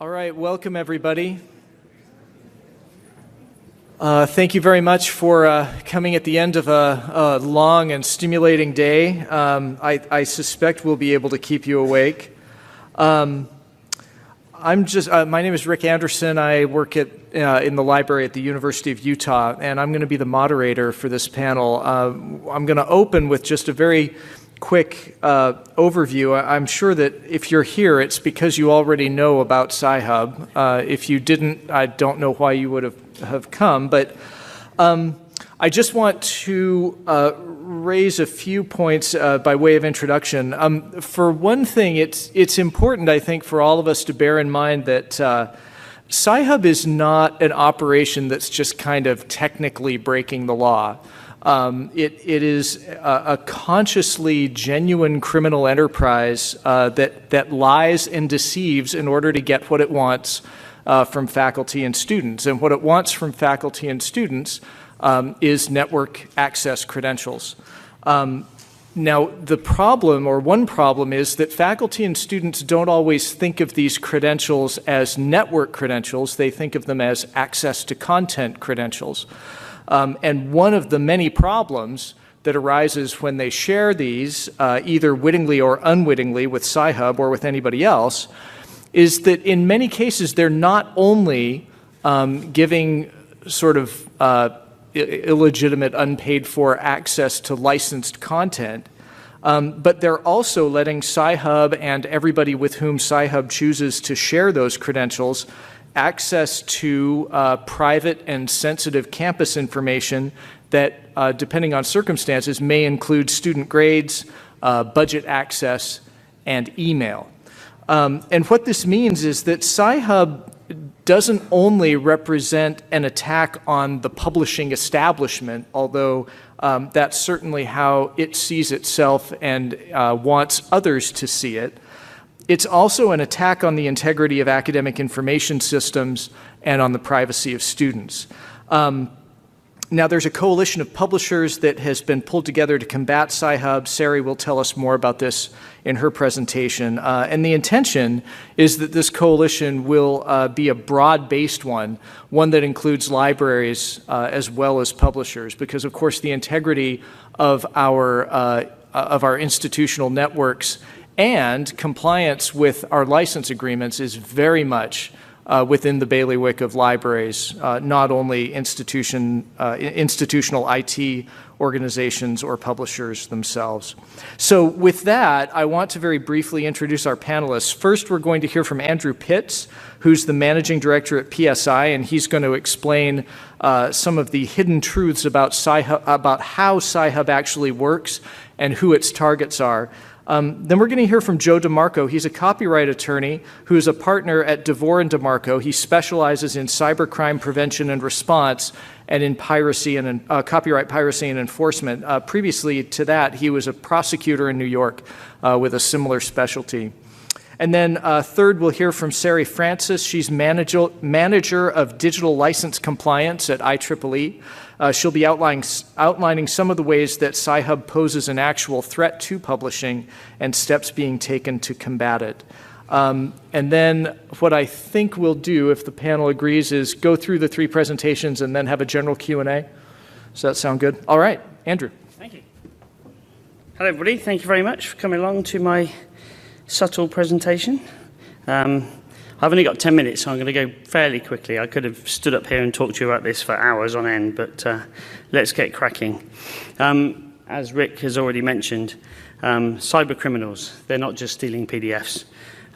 All right, welcome everybody. Thank you very much for coming at the end of a long and stimulating day. I suspect we'll be able to keep you awake. My name is Rick Anderson. I work in the library at the University of Utah, and I'm going to be the moderator for this panel. I'm going to open with just a very quick overview. I'm sure that if you're here, it's because you already know about Sci-Hub. If you didn't, I don't know why you would have come, but I just want to raise a few points by way of introduction. For one thing, it's important, I think, for all of us to bear in mind that Sci-Hub is not an operation that's just kind of technically breaking the law. It is a consciously genuine criminal enterprise that lies and deceives in order to get what it wants from faculty and students. And what it wants from faculty and students is network access credentials. Now, the problem, or one problem, is that faculty and students don't always think of these credentials as network credentials. They think of them as access to content credentials. And one of the many problems that arises when they share these, either wittingly or unwittingly with Sci-Hub or with anybody else, is that in many cases they're not only giving sort of illegitimate, unpaid for access to licensed content, but they're also letting Sci-Hub and everybody with whom Sci-Hub chooses to share those credentials access to private and sensitive campus information that, depending on circumstances, may include student grades, budget access, and email. And what this means is that Sci-Hub doesn't only represent an attack on the publishing establishment, although that's certainly how it sees itself and wants others to see it. It's also an attack on the integrity of academic information systems and on the privacy of students. Now, there's a coalition of publishers that has been pulled together to combat Sci-Hub. Sari will tell us more about this in her presentation. And the intention is that this coalition will be a broad-based one that includes libraries as well as publishers, because, of course, the integrity of our institutional networks and compliance with our license agreements is very much within the bailiwick of libraries, not only institutional IT organizations or publishers themselves. So with that, I want to very briefly introduce our panelists. First, we're going to hear from Andrew Pitts, who's the managing director at PSI, and he's going to explain some of the hidden truths about how Sci-Hub actually works and who its targets are. Then we're going to hear from Joe DeMarco. He's a copyright attorney who is a partner at DeVore & DeMarco. He specializes in cybercrime prevention and response and in piracy and copyright piracy and enforcement. Previously to that, he was a prosecutor in New York with a similar specialty. And then third, we'll hear from Sari Francis. She's manager of digital license compliance at IEEE. She'll be outlining some of the ways that Sci-Hub poses an actual threat to publishing and steps being taken to combat it. And then what I think we'll do, if the panel agrees, is go through the three presentations and then have a general Q&A. Does that sound good? All right, Andrew. Thank you. Hello, everybody. Thank you very much for coming along to my subtle presentation. I've only got 10 minutes, so I'm going to go fairly quickly. I could have stood up here and talked to you about this for hours on end, but let's get cracking. As Rick has already mentioned, cyber criminals, they're not just stealing PDFs.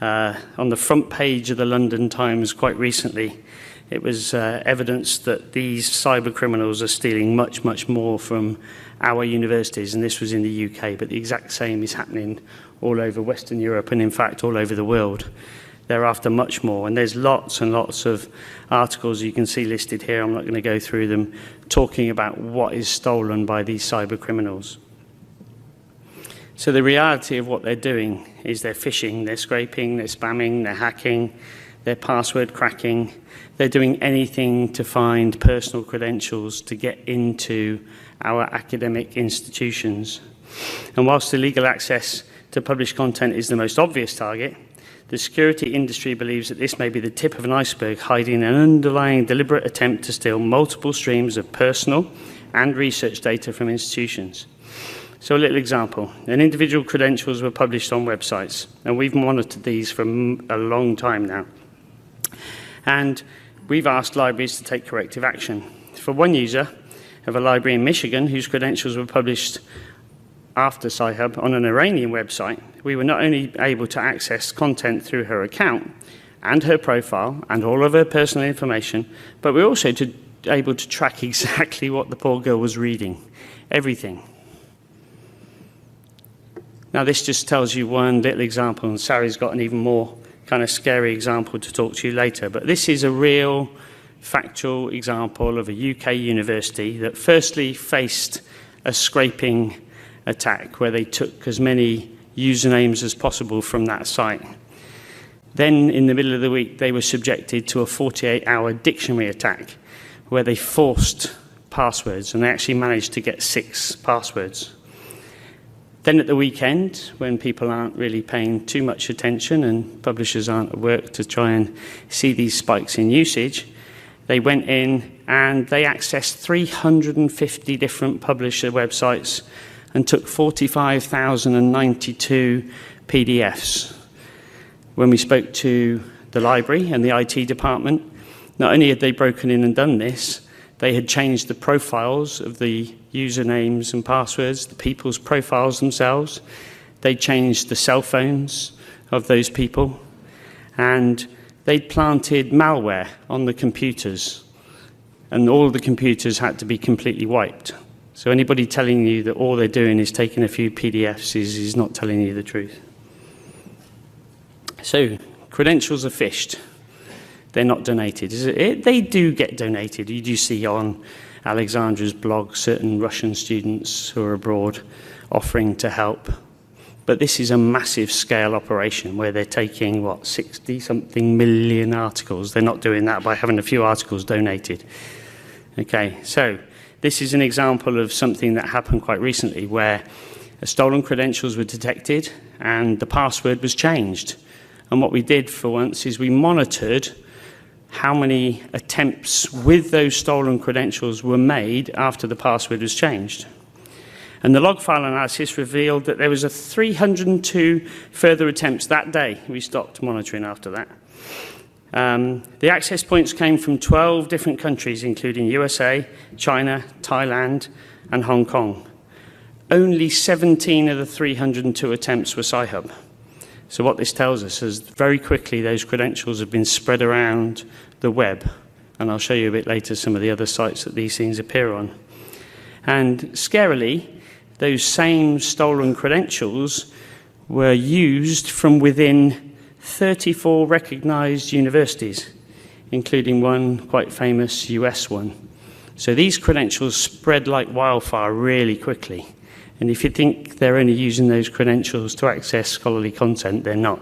On the front page of the London Times quite recently, it was evidence that these cyber criminals are stealing much, much more from our universities, and this was in the UK, but the exact same is happening all over Western Europe and, in fact, all over the world. They're after much more, and there's lots and lots of articles you can see listed here. I'm not going to go through them, talking about what is stolen by these cyber criminals. So the reality of what they're doing is they're phishing, they're scraping, they're spamming, they're hacking, they're password cracking. They're doing anything to find personal credentials to get into our academic institutions. And whilst illegal access to published content is the most obvious target, The security industry believes that this may be the tip of an iceberg hiding an underlying deliberate attempt to steal multiple streams of personal and research data from institutions. So a little example, and individual credentials were published on websites, and we've monitored these for a long time now. And we've asked libraries to take corrective action. For one user of a library in Michigan whose credentials were published after Sci-Hub on an Iranian website, we were not only able to access content through her account and her profile and all of her personal information, but we were also able to track exactly what the poor girl was reading, everything. Now, this just tells you one little example, and Sari's got an even more kind of scary example to talk to you later. But this is a real factual example of a UK university that firstly faced a scraping attack where they took as many usernames as possible from that site. Then, in the middle of the week, they were subjected to a 48-hour dictionary attack where they forced passwords, and they actually managed to get 6 passwords. Then at the weekend, when people aren't really paying too much attention and publishers aren't at work to try and see these spikes in usage, they went in and they accessed 350 different publisher websites and took 45,092 PDFs. When we spoke to the library and the IT department, not only had they broken in and done this, they had changed the profiles of the usernames and passwords, the people's profiles themselves. They changed the cell phones of those people. And they'd planted malware on the computers. And all the computers had to be completely wiped. So anybody telling you that all they're doing is taking a few PDFs is not telling you the truth. So credentials are phished. They're not donated. They do get donated. You do see on Alexandra's blog certain Russian students who are abroad offering to help. But this is a massive scale operation where they're taking, 60-something million articles. They're not doing that by having a few articles donated. Okay, so this is an example of something that happened quite recently where stolen credentials were detected and the password was changed. And what we did for once is we monitored how many attempts with those stolen credentials were made after the password was changed. And the log file analysis revealed that there was 302 further attempts that day. We stopped monitoring after that. The access points came from 12 different countries, including USA, China, Thailand, and Hong Kong. Only 17 of the 302 attempts were Sci-Hub. So what this tells us is very quickly those credentials have been spread around the web. And I'll show you a bit later some of the other sites that these things appear on. And scarily, those same stolen credentials were used from within 34 recognized universities, including one quite famous US one. So these credentials spread like wildfire really quickly. And if you think they're only using those credentials to access scholarly content, they're not.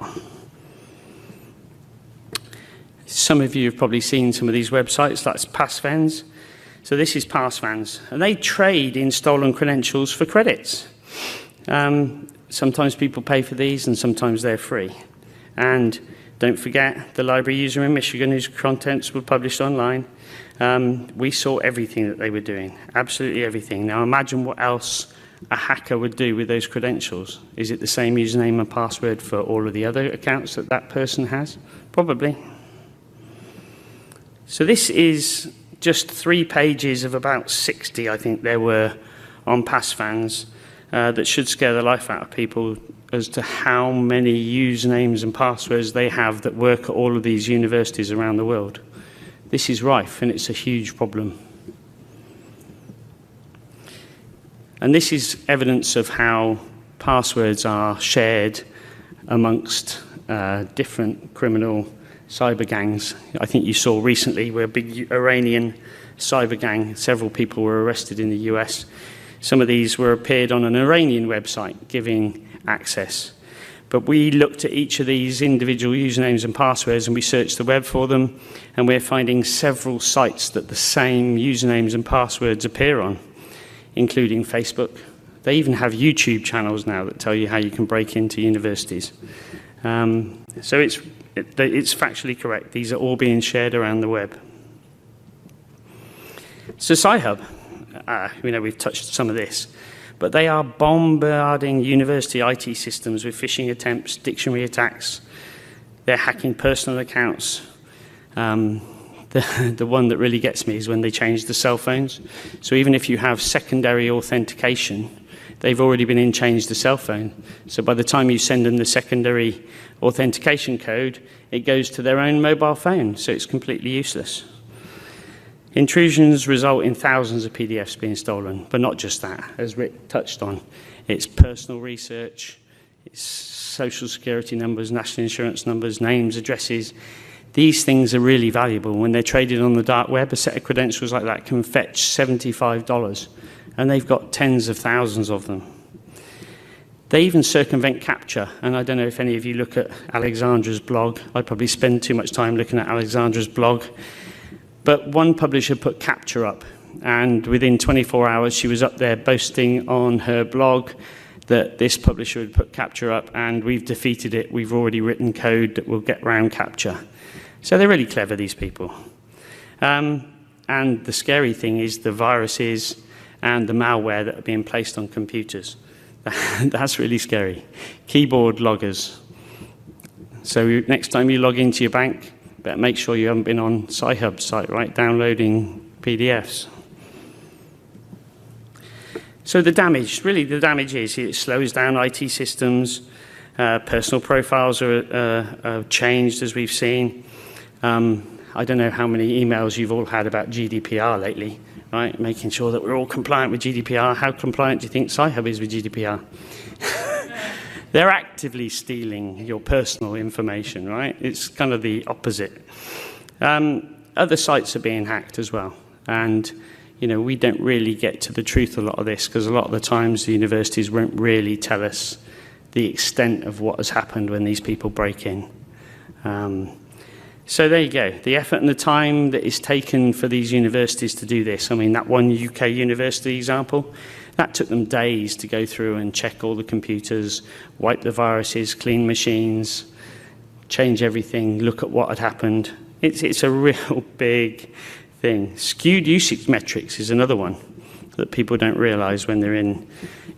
Some of you have probably seen some of these websites, that's Passfans. So this is Passfans, and they trade in stolen credentials for credits. Sometimes people pay for these, and sometimes they're free. And don't forget the library user in Michigan whose contents were published online. We saw everything that they were doing, absolutely everything. Now imagine what else a hacker would do with those credentials. Is it the same username and password for all of the other accounts that that person has? Probably. So this is just 3 pages of about 60, I think there were, on Passfans that should scare the life out of people as to how many usernames and passwords they have that work at all of these universities around the world. This is rife, and it's a huge problem. And this is evidence of how passwords are shared amongst different criminal cyber gangs. I think you saw recently where a big Iranian cyber gang, several people were arrested in the US. Some of these were appeared on an Iranian website giving access. But we looked at each of these individual usernames and passwords and we searched the web for them, and we're finding several sites that the same usernames and passwords appear on, including Facebook. They even have YouTube channels now that tell you how you can break into universities. So it's factually correct. These are all being shared around the web. So Sci-Hub, we've touched some of this, but they are bombarding university IT systems with phishing attempts, dictionary attacks. They're hacking personal accounts. The one that really gets me is when they change the cell phones. So even if you have secondary authentication, they've already been in changed the cell phone. So by the time you send them the secondary authentication code, it goes to their own mobile phone, so it's completely useless. Intrusions result in thousands of PDFs being stolen, but not just that, as Rick touched on. It's personal research, it's social security numbers, national insurance numbers, names, addresses. These things are really valuable. When they're traded on the dark web, a set of credentials like that can fetch $75, and they've got tens of thousands of them. They even circumvent capture, and I don't know if any of you look at Alexandra's blog. I probably spend too much time looking at Alexandra's blog. But one publisher put capture up, and within 24 hours she was up there boasting on her blog that this publisher had put capture up, and we've defeated it. We've already written code that will get around capture. So they're really clever, these people. And the scary thing is the viruses and the malware that are being placed on computers. That's really scary. Keyboard loggers. So next time you log into your bank, better make sure you haven't been on Sci-Hub's site, right, downloading PDFs. So the damage is it slows down IT systems, personal profiles are changed, as we've seen. I don't know how many emails you've all had about GDPR lately, right? Making sure that we're all compliant with GDPR. How compliant do you think Sci-Hub is with GDPR? They're actively stealing your personal information, right? It's kind of the opposite. Other sites are being hacked as well. And, we don't really get to the truth of a lot of this because a lot of the times the universities won't really tell us the extent of what has happened when these people break in. So there you go. The effort and the time that is taken for these universities to do this. I mean, that one UK university example, that took them days to go through and check all the computers, wipe the viruses, clean machines, change everything, look at what had happened. It's a real big thing. Skewed usage metrics is another one that people don't realize when they're in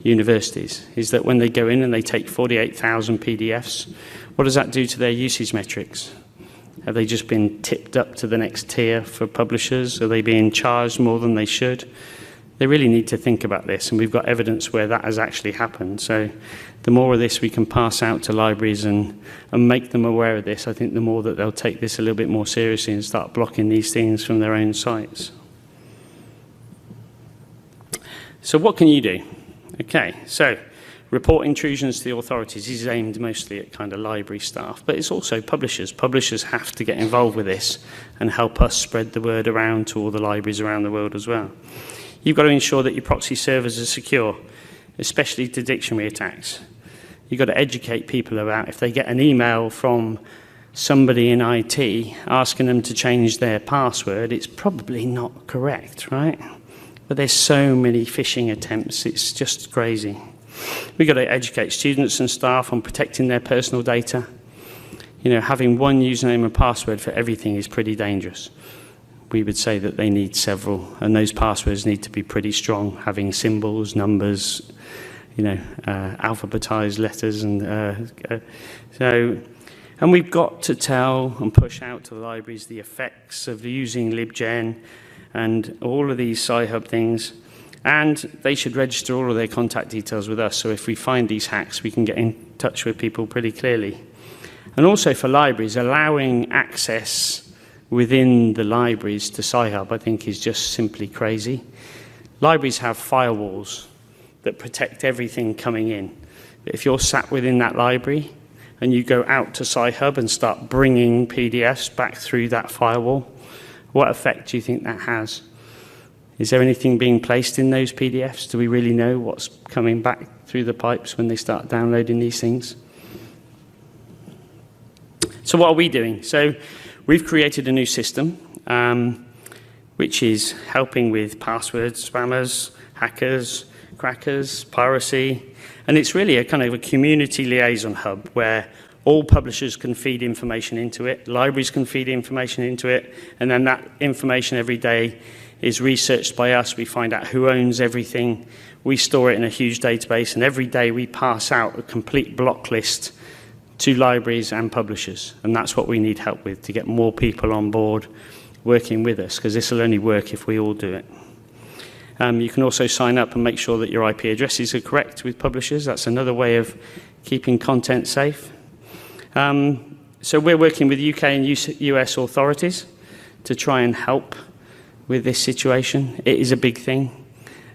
universities, is that when they go in and they take 48,000 PDFs, what does that do to their usage metrics? Have they just been tipped up to the next tier for publishers? Are they being charged more than they should? They really need to think about this, and we've got evidence where that has actually happened. So the more of this we can pass out to libraries and make them aware of this, I think the more that they'll take this a little bit more seriously and start blocking these things from their own sites. So what can you do? Okay, so report intrusions to the authorities. This is aimed mostly at kind of library staff, but it's also publishers. Publishers have to get involved with this and help us spread the word around to all the libraries around the world as well. You've got to ensure that your proxy servers are secure, especially to dictionary attacks. You've got to educate people about if they get an email from somebody in IT asking them to change their password, it's probably not correct, right? But there's so many phishing attempts, it's just crazy. We've got to educate students and staff on protecting their personal data. Having one username and password for everything is pretty dangerous. We would say that they need several, and those passwords need to be pretty strong, having symbols, numbers, alphabetized letters. And we've got to tell and push out to the libraries the effects of using LibGen and all of these Sci-Hub things. And they should register all of their contact details with us, so if we find these hacks, we can get in touch with people pretty clearly. And also for libraries, allowing access within the libraries to Sci-Hub, I think, is just simply crazy. Libraries have firewalls that protect everything coming in. But if you're sat within that library and you go out to Sci-Hub and start bringing PDFs back through that firewall, what effect do you think that has? Is there anything being placed in those PDFs? Do we really know what's coming back through the pipes when they start downloading these things? So what are we doing? So we've created a new system, which is helping with passwords, spammers, hackers, crackers, piracy. And it's really a kind of a community liaison hub where All publishers can feed information into it, libraries can feed information into it, and then that information every day is researched by us. We find out who owns everything. We store it in a huge database, and every day we pass out a complete block list to libraries and publishers. And that's what we need help with, to get more people on board working with us, because this will only work if we all do it. You can also sign up and make sure that your IP addresses are correct with publishers. That's another way of keeping content safe. So we're working with UK and US authorities to try and help with this situation. It is a big thing.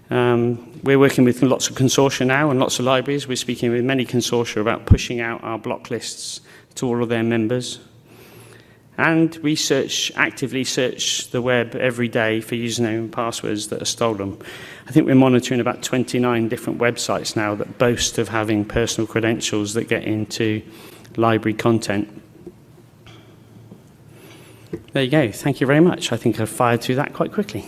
We're working with lots of consortia now and lots of libraries. We're speaking with many consortia about pushing out our block lists to all of their members. And we actively search the web every day for username and passwords that are stolen. I think we're monitoring about 29 different websites now that boast of having personal credentials that get into library content. There you go. Thank you very much. I think I fired through that quite quickly.